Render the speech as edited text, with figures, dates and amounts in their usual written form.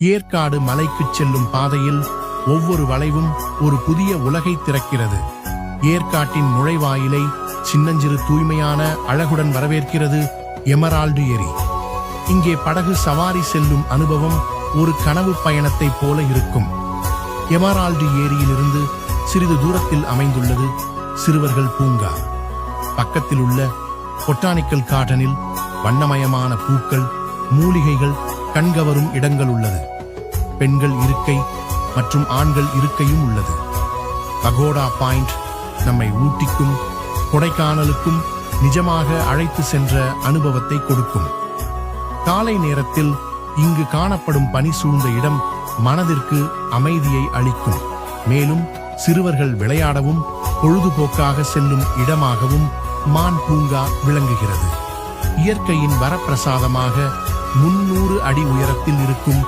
ஏற்காடு மலைக்குச் செல்லும் பாதையில் ஒவ்வொரு வளைவும் ஒரு புதிய உலகை திறக்கிறது. ஏற்காட்டின் நுழைவாயிலை சின்னஞ்சிறு தூய்மையான அழகுடன் வரவேற்கிறது எமரால்டு ஏரி. இங்கே படகு சவாரி செல்லும் அனுபவம் ஒரு கனவு பயணத்தைப் போல இருக்கும். எமரால்டு ஏரியிலிருந்து சிறிது தூரத்தில் அமைந்துள்ளது சிறுவர்கள் பூங்கா. பக்கத்தில் உள்ள பொட்டானிக்கல் கார்டனில் வண்ணமயமான பூக்கள், மூலிகைகள், கண்கவரும் இடங்கள் உள்ளது. பெண்கள் இருக்கை மற்றும் ஆண்கள் இருக்கையும் உள்ளது. பகோடா பாயிண்ட் நம்மை ஊட்டிக்கும் கொடைக்கானலுக்கும் நிஜமாக அழைத்து சென்ற அனுபவத்தை கொடுக்கும். காலை நேரத்தில் இங்கு காணப்படும் பனி சூழ்ந்த இடம் மனதிற்கு அமைதியை அளிக்கும். மேலும் சிறுவர்கள் விளையாடவும் பொழுதுபோக்காக செல்லும் இடமாகவும் மான் பூங்கா விளங்குகிறது. இயற்கையின் வரப்பிரசாதமாக 300 அடி உயரத்தில் இருக்கும்